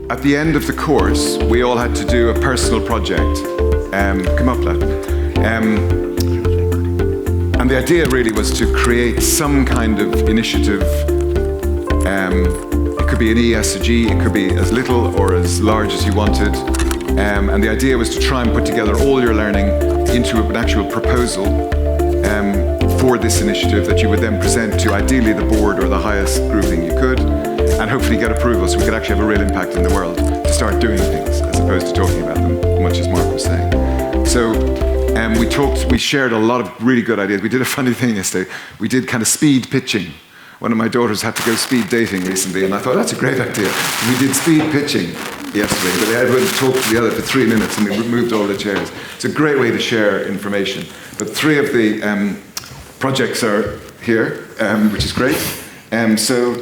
at the end of the course, we all had to do a personal project. Come up, lad. And the idea really was to create some kind of initiative. It could be an ESG, it could be as little or as large as you wanted. And the idea was to try and put together all your learning into an actual proposal for this initiative that you would then present to ideally the board or the highest grouping you could, and hopefully get approval so we could actually have a real impact in the world to start doing things as opposed to talking about them, much as Mark was saying. So we shared a lot of really good ideas. We did a funny thing yesterday. We did kind of speed pitching. One of my daughters had to go speed dating recently, and I thought, that's a great idea. We did speed pitching yesterday, but everyone talked to the other for 3 minutes, and we removed all the chairs. It's a great way to share information. But 3 of the projects are here, which is great. So,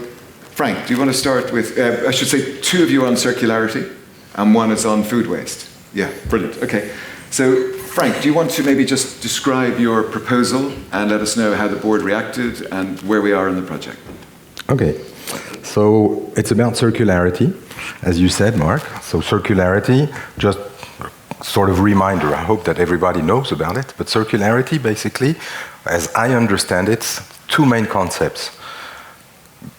Frank, do you want to start with, I should say 2 of you are on circularity, and 1 is on food waste. Yeah, brilliant. Okay. So, Frank, do you want to maybe just describe your proposal and let us know how the board reacted and where we are in the project? Okay. So, it's about circularity, as you said, Mark. So, circularity, just sort of reminder, I hope that everybody knows about it, but circularity, basically, as I understand it, 2 main concepts.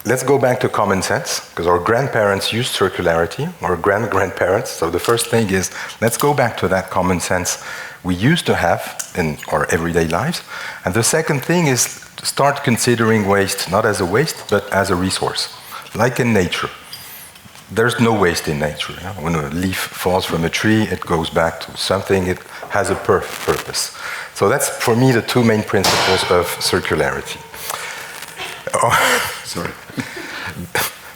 Let's go back to common sense, because our grandparents used circularity, or grandparents. So the first thing is, let's go back to that common sense we used to have in our everyday lives. And the second thing is to start considering waste not as a waste, but as a resource, like in nature. There's no waste in nature. You know? When a leaf falls from a tree, it goes back to something, it has a purpose. So that's, for me, the 2 main principles of circularity. Sorry.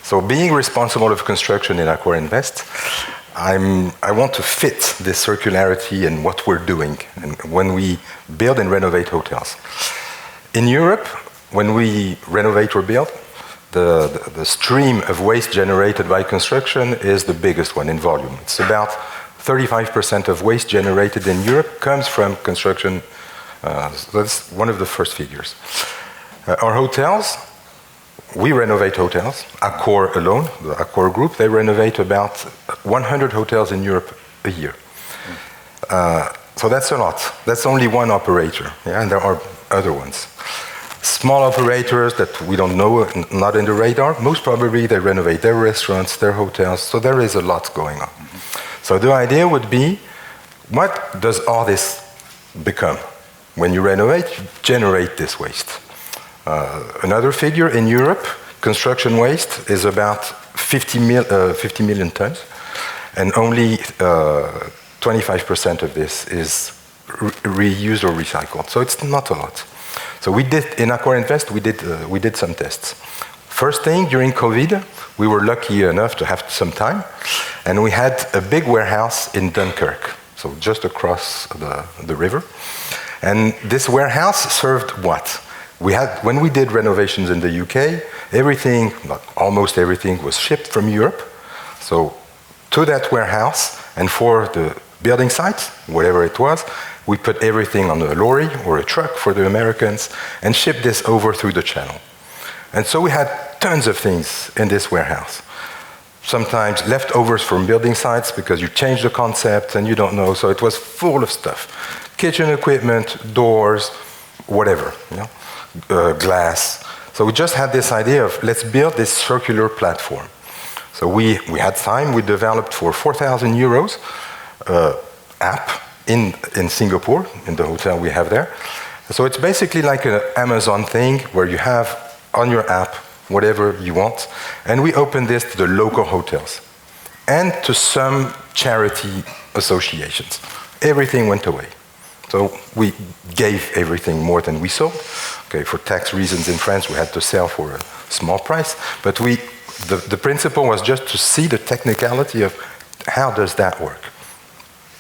So being responsible of construction in Accor Invest, I want to fit this circularity in what we're doing and when we build and renovate hotels. In Europe, when we renovate or build, the stream of waste generated by construction is the biggest one in volume. It's about 35% of waste generated in Europe comes from construction. So that's one of the first figures. Our hotels, we renovate hotels. Accor alone, the Accor group, they renovate about 100 hotels in Europe a year. So that's a lot. That's only one operator, yeah? And there are other ones. Small operators that we don't know, not in the radar, most probably they renovate their restaurants, their hotels, so there is a lot going on. So the idea would be, what does all this become? When you renovate, you generate this waste. Another figure in Europe, construction waste is about 50 million tons, and only 25% of this is reused or recycled. So it's not a lot. So we did, in Accor Invest, we did some tests. First thing, during COVID, we were lucky enough to have some time, and we had a big warehouse in Dunkirk, so just across the river. And this warehouse served what? When we did renovations in the UK, everything, not almost everything, was shipped from Europe. So to that warehouse, and for the building site, whatever it was, we put everything on a lorry or a truck for the Americans and shipped this over through the channel. And so we had tons of things in this warehouse. Sometimes leftovers from building sites because you change the concept and you don't know, so it was full of stuff. Kitchen equipment, doors, whatever, you know, glass. So we just had this idea of, let's build this circular platform. So we had time, we developed for 4,000 euros app in Singapore, in the hotel we have there. So it's basically like an Amazon thing where you have on your app whatever you want. And we opened this to the local hotels and to some charity associations. Everything went away. So we gave everything more than we sold. Okay, for tax reasons in France, we had to sell for a small price. But the principle was just to see the technicality of how does that work.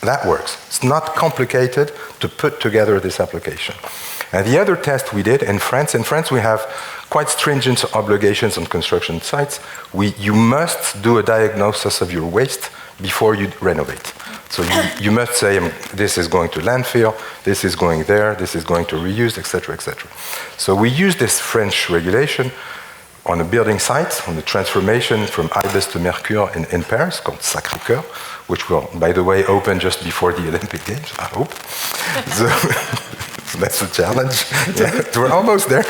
That works. It's not complicated to put together this application. And the other test we did in France we have quite stringent obligations on construction sites. You must do a diagnosis of your waste before you renovate. So you must say, this is going to landfill, this is going there, this is going to reuse, etc., etc. So we use this French regulation. on a building site, on the transformation from Ibis to Mercure in Paris, called Sacré-Cœur, which will, by the way, open just before the Olympic Games, I hope. So that's a challenge. Yeah, we're almost there.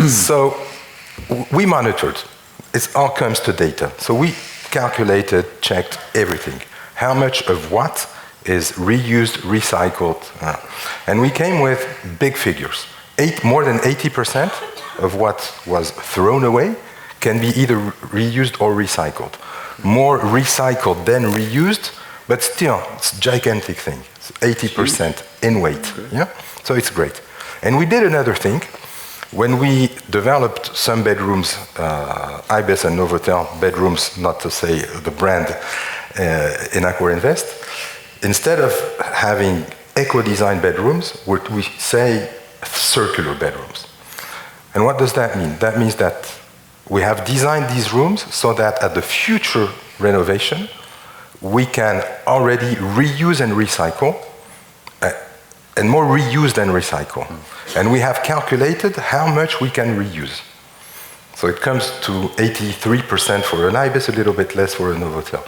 So we monitored. It all comes to data. So we calculated, checked everything. How much of what is reused, recycled. And we came with big figures. More than 80% of what was thrown away can be either reused or recycled. More recycled than reused, but still, it's a gigantic thing. It's 80% in weight. Okay. Yeah? So it's great. And we did another thing. When we developed some bedrooms, Ibis and Novotel bedrooms, not to say the brand, in AccorInvest, instead of having eco-designed bedrooms, we say circular bedrooms. And what does that mean? That means that we have designed these rooms so that at the future renovation, we can already reuse and recycle, and more reuse than recycle. And we have calculated how much we can reuse. So it comes to 83% for an Ibis, a little bit less for a Novotel.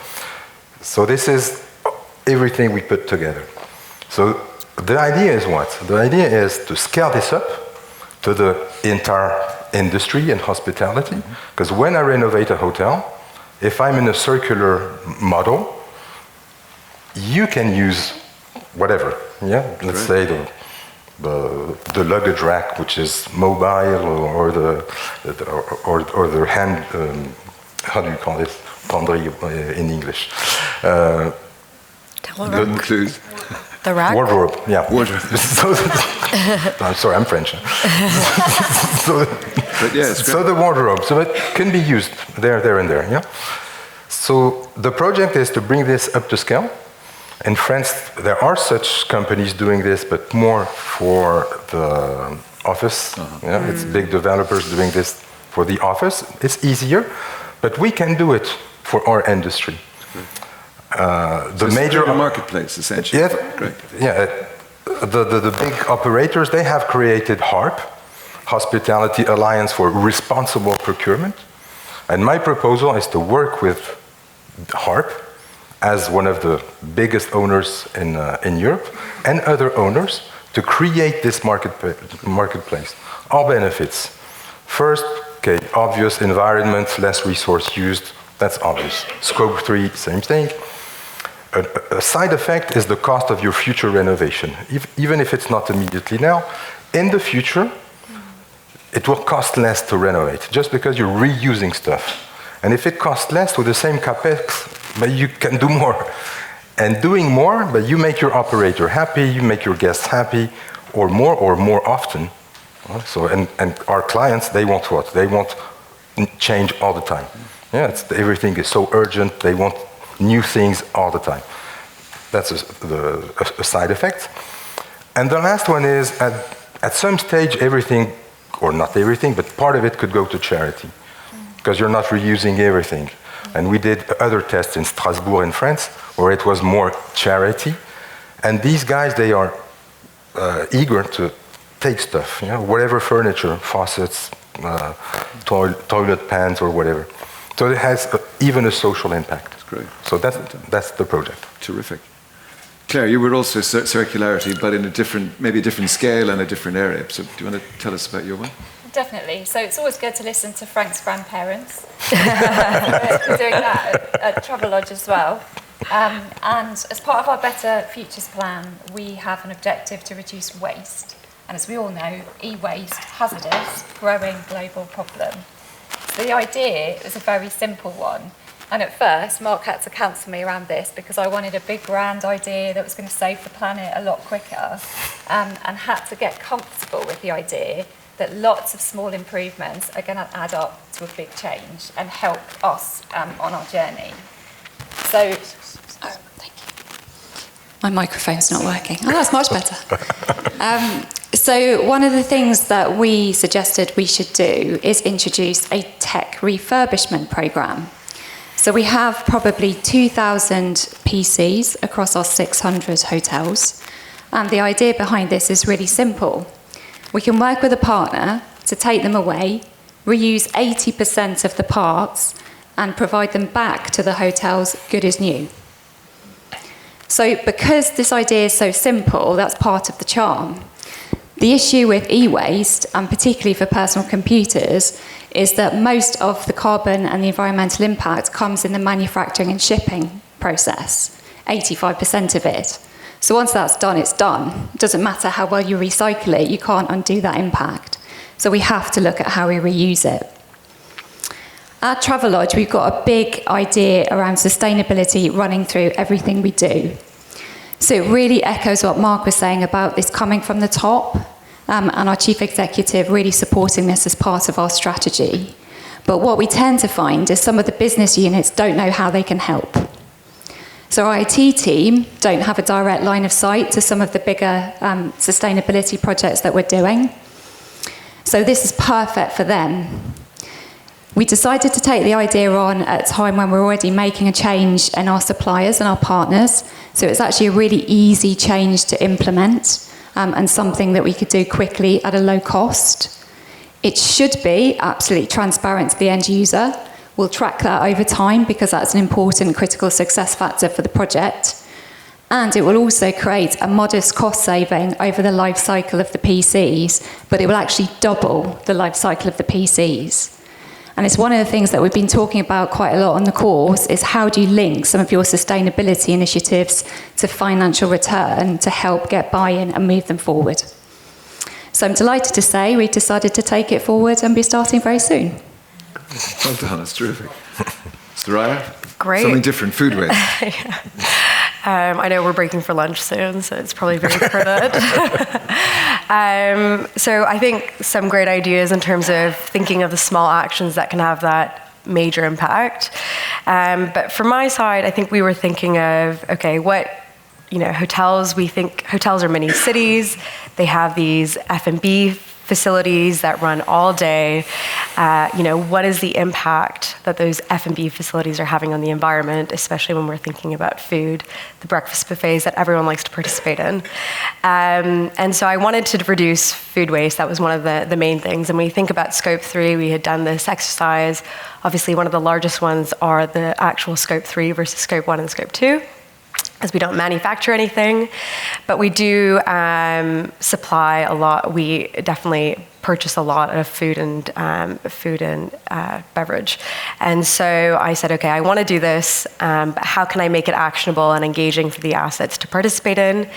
So this is everything we put together. So the idea is what? The idea is to scale this up to the entire industry and hospitality. Because when I renovate a hotel, if I'm in a circular model, you can use whatever. Yeah, let's say the luggage rack, which is mobile, or the hand. How do you call it? Penderie in English. The rack? Wardrobe, yeah. Wardrobe. I'm sorry, I'm French. So the wardrobe, so it can be used there, and there, yeah? So the project is to bring this up to scale. In France, there are such companies doing this, but more for the office. Yeah? It's big developers doing this for the office. It's easier, but we can do it for our industry. The major marketplace, essentially. Yeah, great. Yeah. The big operators, they have created HARP, Hospitality Alliance for Responsible Procurement, and my proposal is to work with HARP as one of the biggest owners in Europe and other owners to create this marketplace. All benefits. First, okay, obvious environment, less resource used. That's obvious. Scope 3, same thing. A side effect is the cost of your future renovation. Even if it's not immediately now, in the future, it will cost less to renovate, just because you're reusing stuff. And if it costs less with the same capex, but you can do more. And doing more, but you make your operator happy, you make your guests happy, or more often. So, and our clients, they want what? They want change all the time. Yeah, everything is so urgent, they want new things all the time. That's a side effect. And the last one is, at some stage, everything, or not everything, but part of it could go to charity, because you're not reusing everything. And we did other tests in Strasbourg in France, where it was more charity. And these guys, they are eager to take stuff, you know, whatever furniture, faucets, toilet pans, or whatever. So it has even a social impact. That's great. So that's the project. Terrific. Claire, you were also circularity, but in maybe a different scale and a different area. So do you want to tell us about your one? Definitely. So it's always good to listen to Frank's grandparents. We're doing that at Travelodge as well. And as part of our Better Futures plan, we have an objective to reduce waste. And as we all know, e-waste, hazardous, growing global problem. So the idea was a very simple one. And at first, Mark had to counsel me around this because I wanted a big grand idea that was going to save the planet a lot quicker, and had to get comfortable with the idea that lots of small improvements are going to add up to a big change and help us on our journey. So, thank you. My microphone's not working. Oh, that's much better. So one of the things that we suggested we should do is introduce a tech refurbishment program. So we have probably 2,000 PCs across our 600 hotels. And the idea behind this is really simple. We can work with a partner to take them away, reuse 80% of the parts, and provide them back to the hotels good as new. So because this idea is so simple, that's part of the charm. The issue with e-waste, and particularly for personal computers, is that most of the carbon and the environmental impact comes in the manufacturing and shipping process, 85% of it. So once that's done, it's done. It doesn't matter how well you recycle it, you can't undo that impact. So we have to look at how we reuse it. At Travelodge, we've got a big idea around sustainability running through everything we do. So it really echoes what Mark was saying about this coming from the top, and our chief executive really supporting this as part of our strategy. But what we tend to find is some of the business units don't know how they can help. So our IT team don't have a direct line of sight to some of the bigger sustainability projects that we're doing. So this is perfect for them. We decided to take the idea on at a time when we're already making a change in our suppliers and our partners. So it's actually a really easy change to implement, and something that we could do quickly at a low cost. It should be absolutely transparent to the end user. We'll track that over time because that's an important critical success factor for the project. And it will also create a modest cost saving over the life cycle of the PCs, but it will actually double the life cycle of the PCs. And it's one of the things that we've been talking about quite a lot on the course, is how do you link some of your sustainability initiatives to financial return to help get buy-in and move them forward. So I'm delighted to say we've decided to take it forward and be starting very soon. Well done, that's terrific. Soraya? Great. Something different, food waste. I know we're breaking for lunch soon, so it's probably very pertinent. So I think some great ideas in terms of thinking of the small actions that can have that major impact. But from my side, I think we were thinking of, okay, hotels, we think hotels are mini cities. They have these F&B facilities that run all day. What is the impact that those F&B facilities are having on the environment, especially when we're thinking about food, the breakfast buffets that everyone likes to participate in. And so I wanted to reduce food waste. That was one of the main things. And when you think about Scope 3, we had done this exercise. Obviously, one of the largest ones are the actual Scope 3 versus Scope 1 and Scope 2. As we don't manufacture anything, but we do supply a lot. We definitely purchase a lot of food and beverage. And so I said, okay, I want to do this, but how can I make it actionable and engaging for the assets to participate in?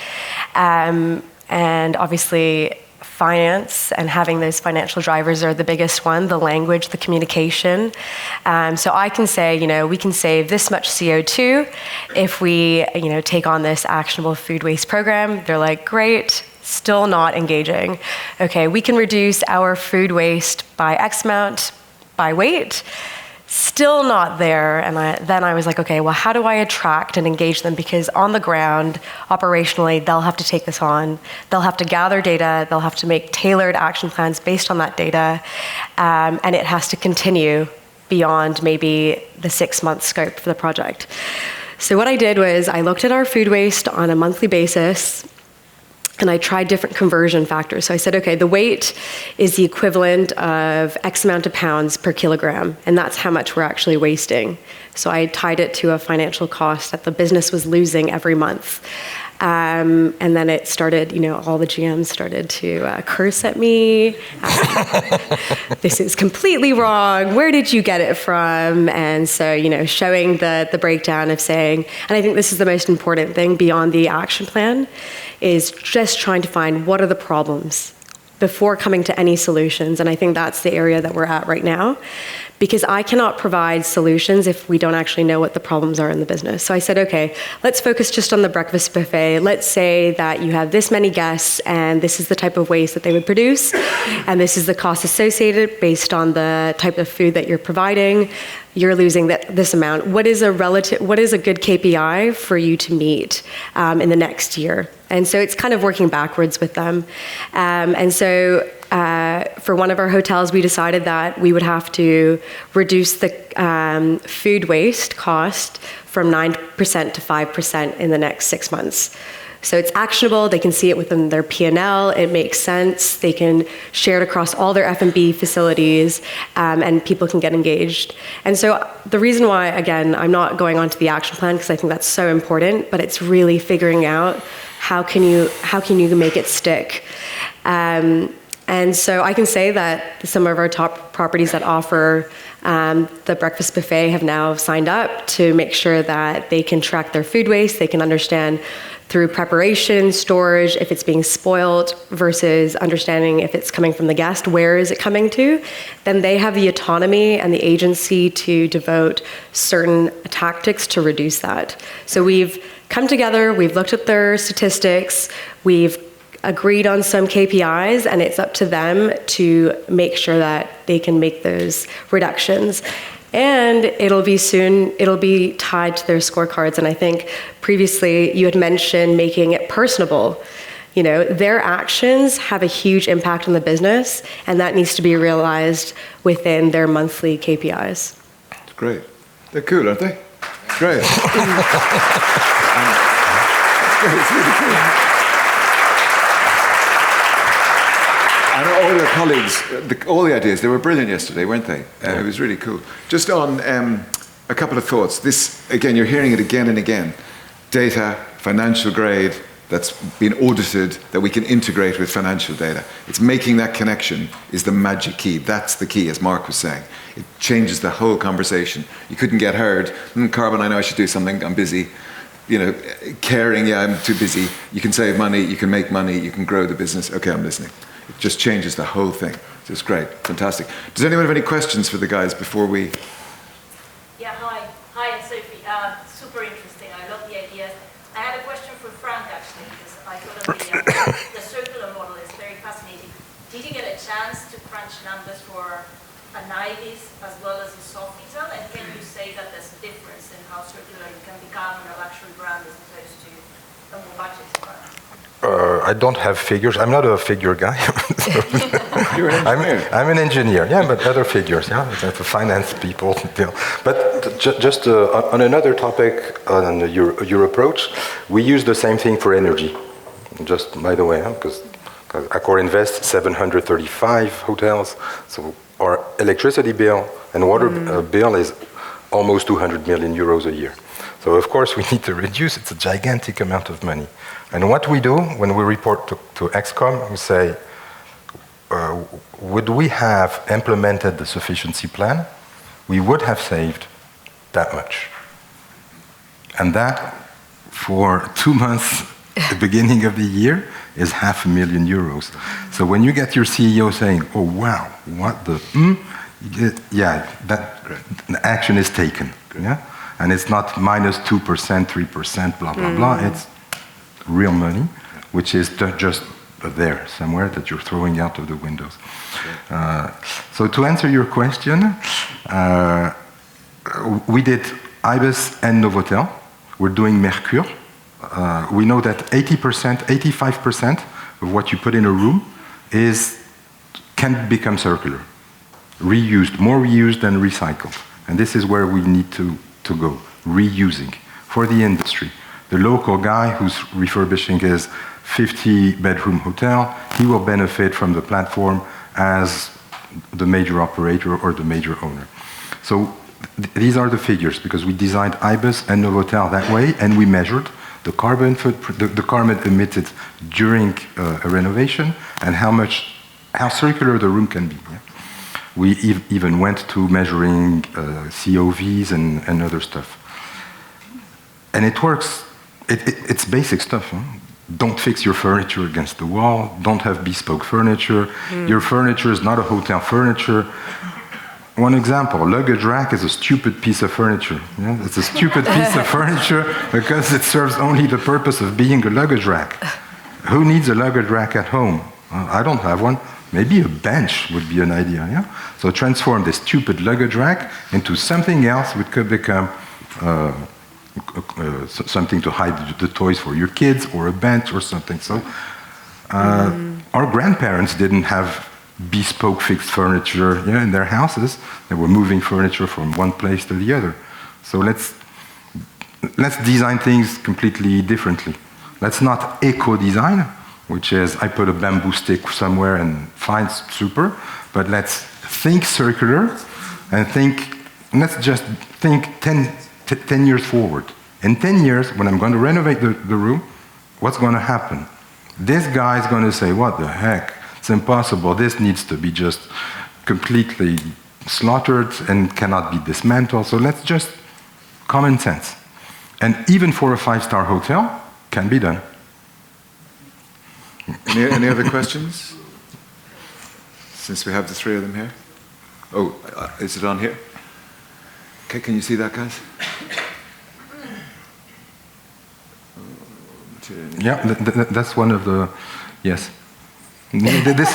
And obviously, finance and having those financial drivers are the biggest one, the language, the communication. So I can say, we can save this much CO2 if we, take on this actionable food waste program. They're like, great, still not engaging. Okay, we can reduce our food waste by X amount by weight. Still not there. And then I was like, okay, well, how do I attract and engage them? Because on the ground, operationally, they'll have to take this on. They'll have to gather data. They'll have to make tailored action plans based on that data. And it has to continue beyond maybe the 6-month scope for the project. So what I did was I looked at our food waste on a monthly basis, and I tried different conversion factors. So I said, okay, the weight is the equivalent of X amount of pounds per kilogram, and that's how much we're actually wasting. So I tied it to a financial cost that the business was losing every month. And then it started, all the GMs started to curse at me. This is completely wrong. Where did you get it from? And so, showing the breakdown of saying, and I think this is the most important thing beyond the action plan, is just trying to find what are the problems before coming to any solutions. And I think that's the area that we're at right now, because I cannot provide solutions if we don't actually know what the problems are in the business. So I said, okay, let's focus just on the breakfast buffet. Let's say that you have this many guests and this is the type of waste that they would produce, and this is the cost associated based on the type of food that you're providing. You're losing this amount. What is a good KPI for you to meet in the next year? And so it's kind of working backwards with them. And so for one of our hotels, we decided that we would have to reduce the food waste cost from 9% to 5% in the next 6 months. So it's actionable, they can see it within their P&L, it makes sense, they can share it across all their F&B facilities, and people can get engaged. And so the reason why, again, I'm not going on to the action plan because I think that's so important, but it's really figuring out how can you make it stick. And so I can say that some of our top properties that offer the breakfast buffet have now signed up to make sure that they can track their food waste, they can understand through preparation, storage, if it's being spoiled versus understanding if it's coming from the guest, where is it coming to, then they have the autonomy and the agency to devote certain tactics to reduce that. So we've come together, we've looked at their statistics, we've agreed on some KPIs, and it's up to them to make sure that they can make those reductions. And it'll be tied to their scorecards. And I think previously you had mentioned making it personable. You know, their actions have a huge impact on the business, and that needs to be realized within their monthly KPIs. That's great. They're cool, aren't they? Great. It's really cool. I know all your colleagues, all the ideas, they were brilliant yesterday, weren't they? It was really cool. Just on a couple of thoughts. This, again, you're hearing it again and again. Data, financial grade, that's been audited, that we can integrate with financial data. It's making that connection is the magic key. That's the key, as Mark was saying. It changes the whole conversation. You couldn't get heard, Carbon, I know I should do something, I'm busy. You know, caring, yeah, I'm too busy. You can save money, you can make money, you can grow the business. Okay, I'm listening. It just changes the whole thing. So it's great, fantastic. Does anyone have any questions for the guys before we? Yeah, hi, I'm Sophie. Super interesting. I love the ideas. I had a question for Frank actually, because I thought the circular model is very fascinating. Did you get a chance to crunch numbers for an IBIS as well as a Sofitel? And can you say that there's a difference in how circular you can become a luxury brand as opposed to a more budget brand? I don't have figures. I'm not a figure guy. You're an engineer. I'm an engineer, yeah, but other figures, yeah, the finance people. But just on another topic, on your approach, we use the same thing for energy. Just by the way, because Accor invests 735 hotels, so our electricity bill and water bill is almost 200 million euros a year. So of course we need to reduce. It's a gigantic amount of money. And what we do when we report to ExCom, we say, would we have implemented the sufficiency plan, we would have saved that much. And that, for 2 months at the beginning of the year, is €500,000 euros. So when you get your CEO saying, oh wow, what the, yeah, that action is taken. Yeah? And it's not minus 2%, 3%, blah, blah, blah. It's real money, which is just there somewhere that you're throwing out of the windows. So to answer your question, we did Ibis and Novotel. We're doing Mercure. We know that 80%, 85% of what you put in a room can become circular, reused, more reused than recycled. And this is where we need to go, reusing for the industry. The local guy who's refurbishing his 50-bedroom hotel, he will benefit from the platform as the major operator or the major owner. So these are the figures, because we designed Ibis and Novotel that way, and we measured the carbon footprint, the carbon emitted during a renovation, and how circular the room can be. Yeah? We even went to measuring COVs and other stuff. And it works. It's basic stuff. Huh? Don't fix your furniture against the wall. Don't have bespoke furniture. Your furniture is not a hotel furniture. One example, luggage rack is a stupid piece of furniture. Yeah? It's a stupid piece of furniture because it serves only the purpose of being a luggage rack. Who needs a luggage rack at home? I don't have one. Maybe a bench would be an idea. Yeah? So transform this stupid luggage rack into something else which could become something to hide the toys for your kids, or a bench or something. So our grandparents didn't have bespoke fixed furniture in their houses. They were moving furniture from one place to the other. So let's design things completely differently. Let's not eco-design, which is I put a bamboo stick somewhere and fine, super, but let's think circular and let's just think 10 years forward. In 10 years, when I'm going to renovate the room, what's going to happen? This guy is going to say, what the heck? It's impossible. This needs to be just completely slaughtered and cannot be dismantled. So let's just common sense. And even for a 5-star hotel, can be done. Any other questions? Since we have the three of them here. Oh, is it on here? Okay, can you see that, guys? Yeah, that's one of the, yes. This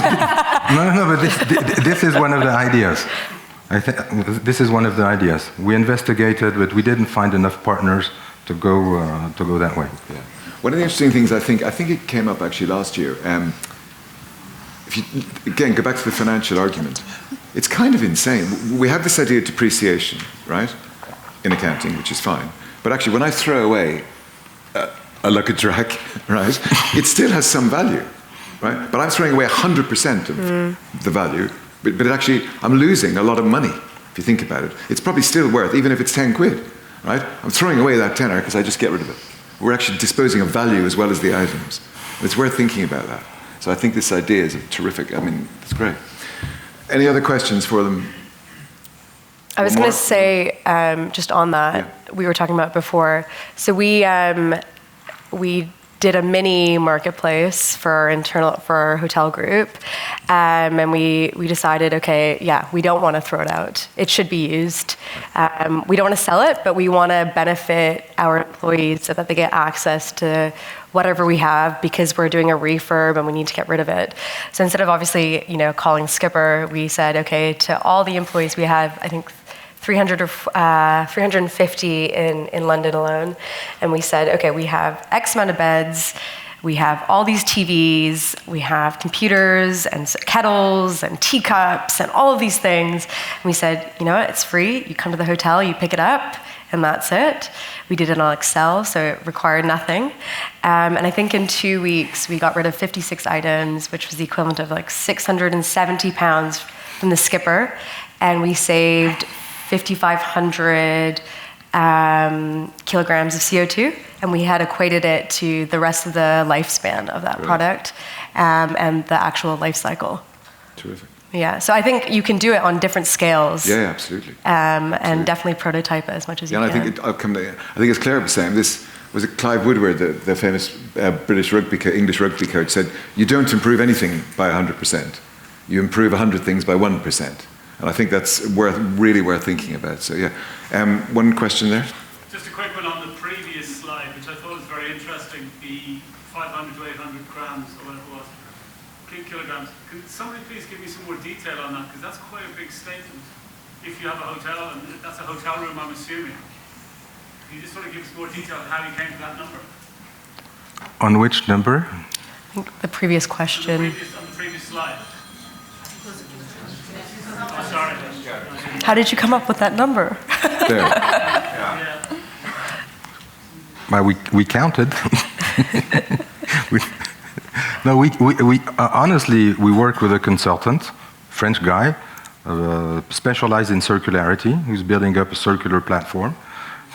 is one of the ideas. I think this is one of the ideas. We investigated, but we didn't find enough partners to go that way. Yeah. One of the interesting things I think it came up actually last year. If you again go back to the financial argument, it's kind of insane. We have this idea of depreciation, right, in accounting, which is fine. But actually, when I throw away a luggage rack, right, it still has some value, right? But I'm throwing away 100% of the value. But it actually, I'm losing a lot of money, if you think about it. It's probably still worth, even if it's 10 quid, right? I'm throwing away that tenner because I just get rid of it. We're actually disposing of value as well as the items. It's worth thinking about that. So I think this idea is terrific. I mean, it's great. Any other questions for them? I was going to say, just on that, we were talking about before. So we did a mini marketplace for our hotel group, and we decided, okay, we don't want to throw it out. It should be used. We don't want to sell it, but we want to benefit our employees so that they get access to whatever we have, because we're doing a refurb and we need to get rid of it. So instead of obviously, calling Skipper, we said, okay, to all the employees we have, I think 300 or 350 in London alone. And we said, okay, we have X amount of beds, we have all these TVs, we have computers and kettles and teacups and all of these things. And we said, you know what, it's free. You come to the hotel, you pick it up, and that's it. We did it on Excel, so it required nothing. And I think in 2 weeks, we got rid of 56 items, which was the equivalent of like £670 from the Skipper. And we saved 5,500 kilograms of CO2, and we had equated it to the rest of the lifespan of that product and the actual life cycle. Terrific. Yeah, so I think you can do it on different scales. Yeah, absolutely. And definitely prototype it as much as you can. And I think as Claire was saying, this was it Clive Woodward, the famous English rugby coach, said, you don't improve anything by 100%. You improve 100 things by 1%. And I think that's really worth thinking about. So one question there. Just a quick one on the previous slide, which I thought was very interesting, the 500 to 800 grams, or whatever it was, kilograms. Can somebody please give me some more detail on that? Because that's quite a big statement. If you have a hotel, and that's a hotel room, I'm assuming. Can you just sort of give us more detail on how you came to that number? On which number? I think the previous question. On the previous slide. Oh, sorry. How did you come up with that number? There. Well, we counted. Honestly, we work with a consultant, French guy, specialized in circularity, who's building up a circular platform.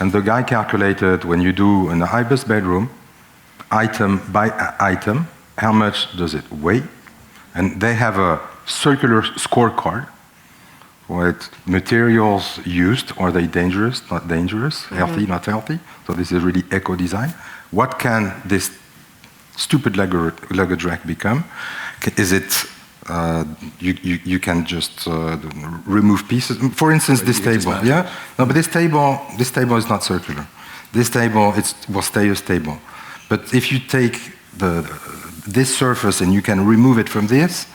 And the guy calculated when you do an IBIS bedroom, item by item, how much does it weigh? And they have a circular scorecard with materials used. Are they dangerous, not dangerous, healthy, not healthy? So this is really eco-design. What can this stupid luggage rack become? Is it, you can just remove pieces. For instance, this table, No, but this table is not circular. This table, will stay a table. But if you take this surface and you can remove it from this,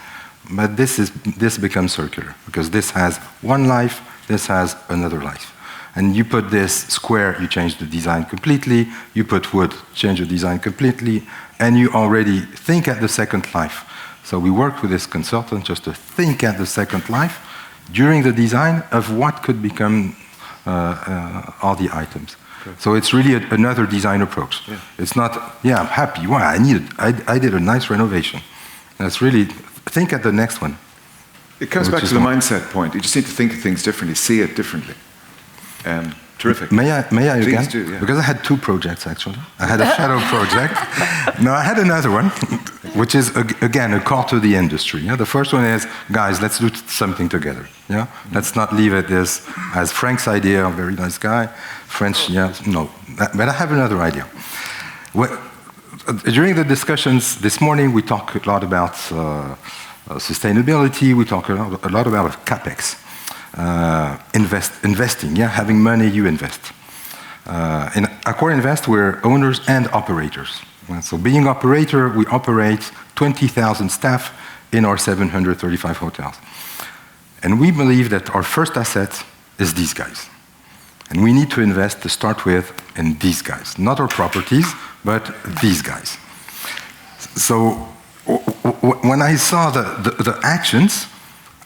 but this becomes circular, because this has one life, this has another life. And you put this square, you change the design completely, you put wood, change the design completely, and you already think at the second life. So we worked with this consultant just to think at the second life during the design of what could become all the items. So it's really another design approach. Yeah. It's not, I'm happy. Well, I did a nice renovation. That's really, think at the next one. It comes Which back is to the not- mindset point. You just need to think of things differently, see it differently. Terrific. May I Please again? do, yeah. Because I had two projects actually. I had a shadow project. No, I had another one, which is again a call to the industry. Yeah? The first one is, guys, let's do something together. Yeah, let's not leave it as Frank's idea. A very nice guy, French. Yeah, no. But I have another idea. During the discussions this morning, we talked a lot about sustainability. We talk a lot about capex. Investing, having money, you invest. In Accor Invest, we're owners and operators. So being operator, we operate 20,000 staff in our 735 hotels. And we believe that our first asset is these guys. And we need to invest to start with in these guys. Not our properties, but these guys. So when I saw the actions,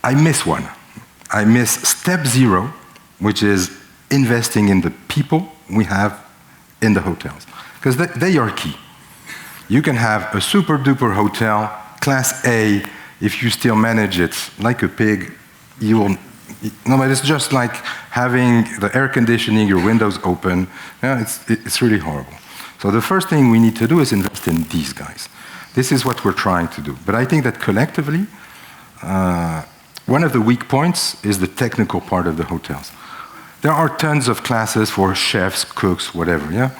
I miss one. I miss step 0, which is investing in the people we have in the hotels. Because they are key. You can have a super duper hotel, class A, if you still manage it like a pig, you will. No, but it's just like having the air conditioning, your windows open. Yeah, it's really horrible. So the first thing we need to do is invest in these guys. This is what we're trying to do. But I think that collectively, one of the weak points is the technical part of the hotels. There are tons of classes for chefs, cooks, whatever, yeah?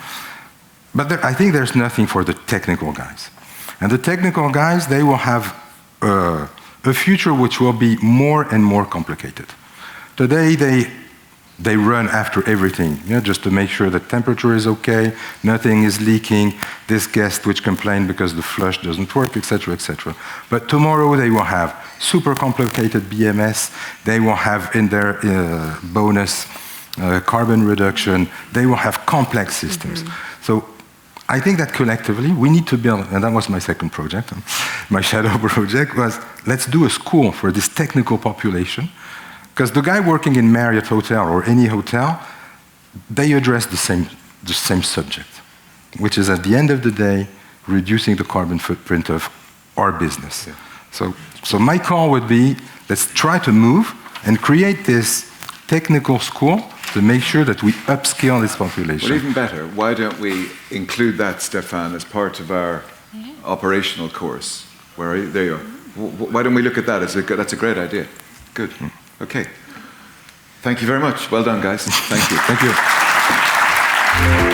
But I think there's nothing for the technical guys. And the technical guys, they will have a future which will be more and more complicated. Today, they run after everything, just to make sure the temperature is okay, nothing is leaking, this guest which complained because the flush doesn't work, etc., etc. But tomorrow they will have super complicated BMS, they will have in their bonus carbon reduction, they will have complex systems. So I think that collectively we need to build, and that was my second project, my shadow project was, let's do a school for this technical population. Because the guy working in Marriott Hotel or any hotel, they address the same subject, which is at the end of the day, reducing the carbon footprint of our business. Yeah. So my call would be, let's try to move and create this technical school to make sure that we upskill this population. Well, even better, why don't we include that, Stefan, as part of our operational course? Where are you? There you are. Why don't we look at that? That's a great idea. Good. Okay. Thank you very much. Well done, guys. Thank you. Thank you.